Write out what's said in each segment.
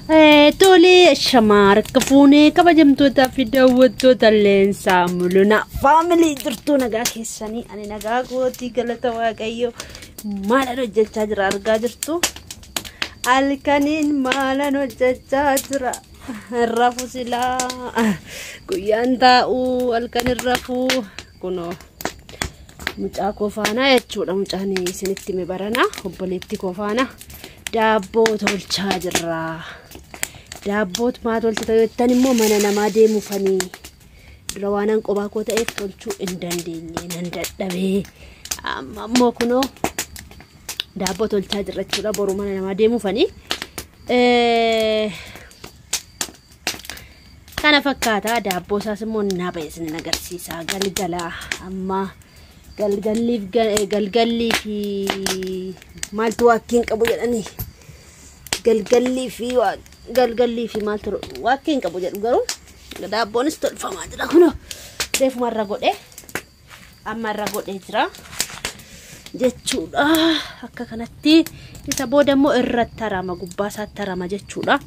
Tole shamar kafuune kabajamtoota fi daawwattoota leensaa mul'una family jirtu nagaa keessanii ani nagaa gootii galata waaqayyo maalan hojjechaa jira argaa jirtu alkaniin maalan hojjechaa jira rafu silaa guyyaan taa'u alkanin rafu kuno mucaa kofaana jechuudha mucaan isinitti me barana obboleetti kofaana daabbo tolchaa jira daabboot maa tolchita yottan immoo mana namaa deemufanii dura waanan qobaa koo ta'eef tolchuu hin dandeenye nan dadhabee amma immoo kunoo daabboo tolchaa jirra jechuudha boru mana namaa deemufanii kana fakkaata daabboo isaas immoo naaba isin agarsiisa galgala amma galgalli fi maaltu waakkeen qabu jedhanii galgalli fi maaltu waakkeen qabu jedhu garuu daabboonis tolfamaa jira kuno reefuma irra godhe amma irra godhe jira jechuudha akka kanatti isa booda immoo irratti tarama gubbaa isaatti tarama jechuudha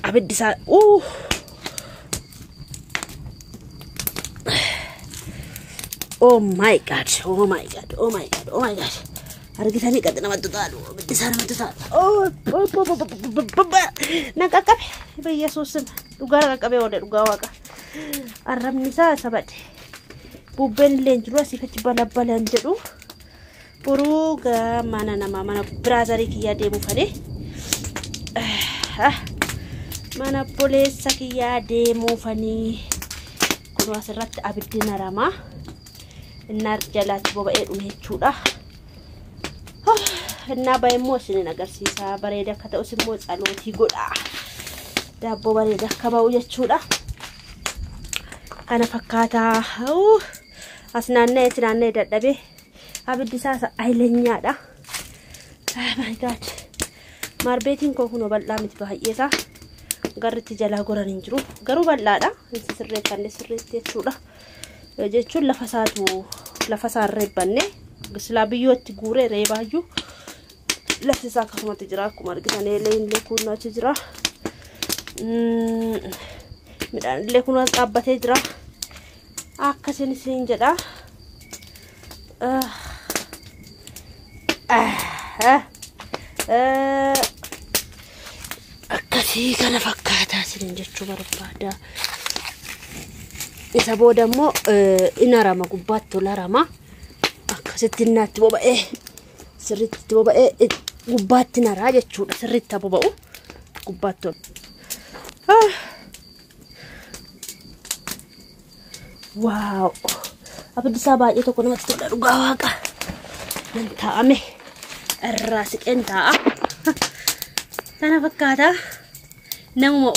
abiddi isaa oh my god argitanii qad namatti taalu abiddi isaa namatti taalu naqaqabe biyyesuusin dhugaa naqaqabe oole dhugaa waaqa arrabni isaa sabadhe bubbeen illee jiru asii kachi balabbalan jedhu boruu mana namaa mana biraazarii kiyyaa deemufanii mana poleessa kiyyaa deemufanii kun asirratti abiddi naramaa innar jalaatti boba'ee dhume jechuudha innaa baay'immoo isinin agarsiisa bareeda akka ta'us immoo xalootii godha daabboo bareeda akka ba'u jechuudha kana fakkaataa as naanna'ee dadhabee abiddi isaa aylenyaadha oh my god marbeetiin koo kunoo bal'aa miti baay'eesaa garritti jalaa goran hin jiru garuu bal'aadha insi sirreeffanne sirreetti jechuudha jechuun lafa isaa reebbanne gislaa biyyootti guuree reebaayyuu lafti isaa akkasumatti jira akkuma argitan illee kunnaachi jira midhaan illee kunuun dhaabbatee jira akkasiin isin jedha akkasii kana fakkaataa isin jechuu barbaada isa booda immoo inarama gubbaatti tolarama akkasitti innaatti boba'ee sirriitti boba'ee gubbaatti naraa jechuudha sirriitti boba'u gubbaatti tol wow abiddi isaa baay'ee tokko namatti tola dhugaa waaqa nan taa'ame irraa siqeen taa'a kana fakkaata namuma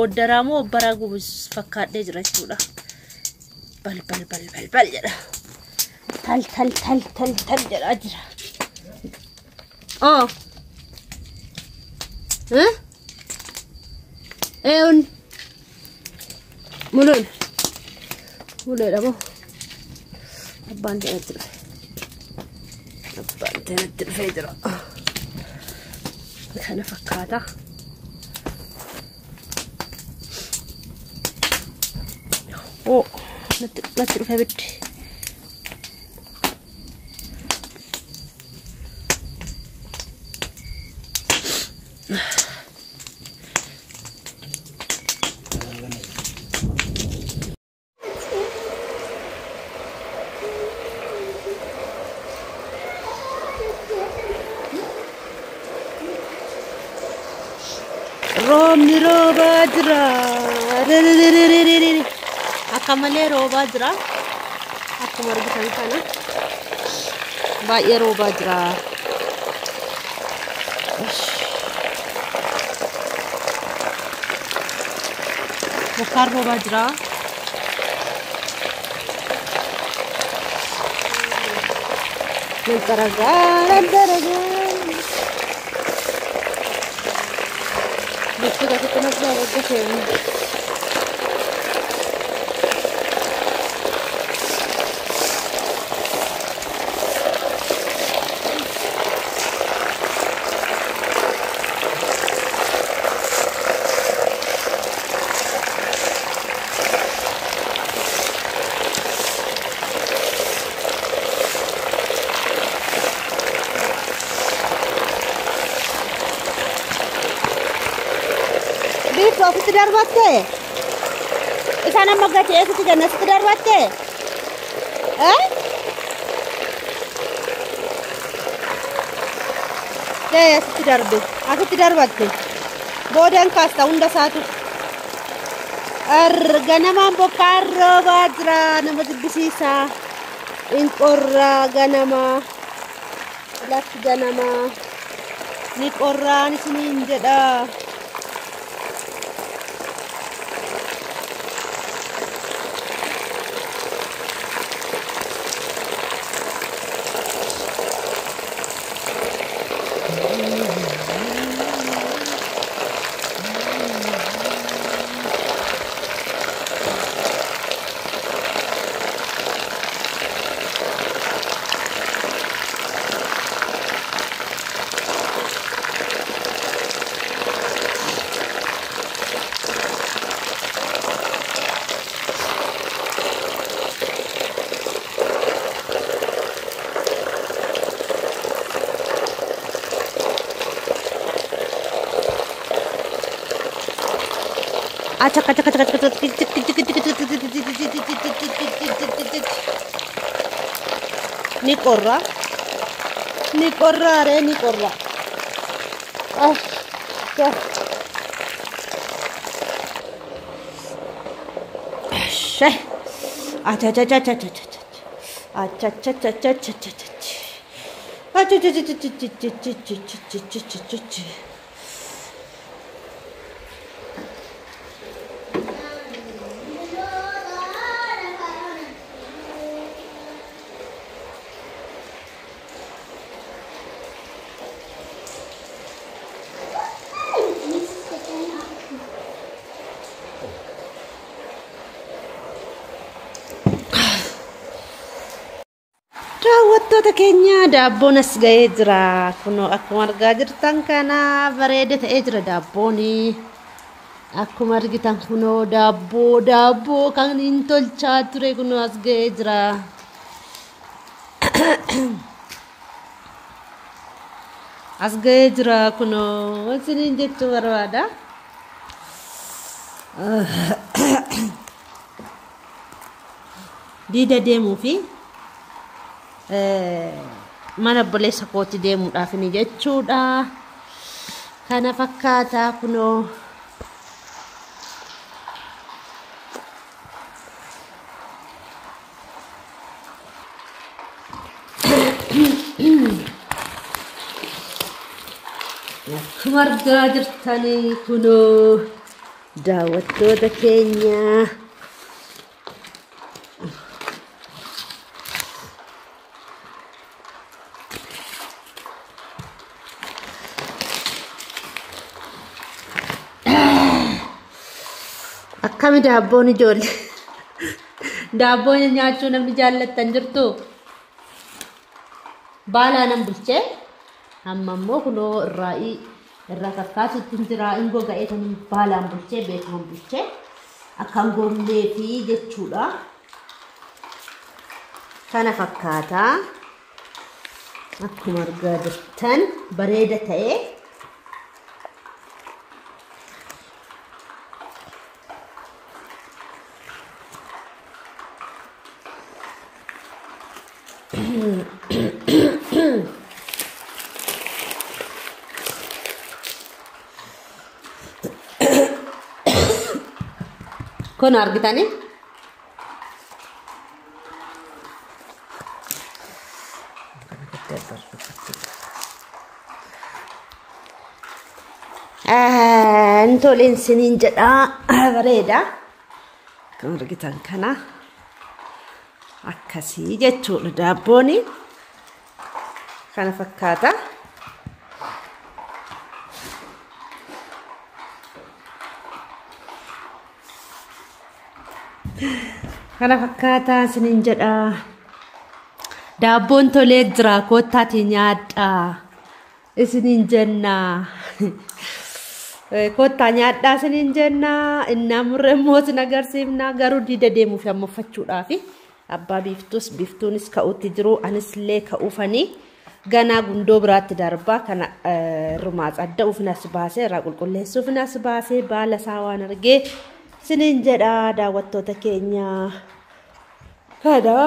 oddaramoo obbaraa gubus fakkaadhee jira jechuudha bal jedha tal jedha jira oh eun mulai dah mau abang tenat federa kana fakkaata oh natti dhufe abiddi Romni roba jira akamale roba jira akkuma argitan kana baay'ee roba jira bokkaan roba jira daragaa Betul tak kita nak buat macam ni. ofitti darbatte. Isaan amma gati eessatti jannatti darbatte. Asitti darbatte. Boodaan kaasta hunda isaatu. Ganamaan bokkaa roobaa jira nama jibbisiisa. Inqorraa ganamaa. Lafti ganamaa. Ni qorraan isiniin jedha. Acak. Ni korra re ni korra. Sheh. Daawwattoota keenya daabboon as ga'ee jira. Kunoo akkuma argaa jirtan kana bareeda ta'ee jira daabboon. Akkuma argitan kunoo daabboo kan hin tolchaa ture kunoo as ga'ee jira. As ga'ee jira kunoo isiniin jechuu barbaada. Diida deemuu fi mana obboleessa kooti deemuudhaaf ni jechuudha. Kana fakkaata kunoo. Akkuma argaa jirtanii kunoo daawwattoota keenya. Akkami daabboon ijoollee daabboon nyaachuu namni jaallattan jirtu baalaan bulchee amma immoo kunoo irraa fakkaatutti jiraa'iin goga'ee kan baalaan bulchee beekaman bulchee akkan goomlee fi jechuudha. Kana fakkaata akkuma argaa jirtan bareeda ta'ee. Kun argitanii Ntoleen siniin jedha bareeda. Kun argitan kana akkasii jechuudha daabboon kana fakkaata. Kana fakkaata siniin jedha. Daabboon tolee jira koottaati nyaadha isiniin jenna. Koottaa nyaadhaa siniin jenna. Innaa murree mootin agarsiifna garuu diida deemuuf ammaffachuudhaaf abbaa biftuunis ka'uutti jiru anis illee ka'uufanii ganaa gundoo biraatti darbaa kana rumaas adda ufnas baasee irraa qulqulleessuuf nas baasee baala isaa waan argee sinin jedha daawwattoota keenya. Kada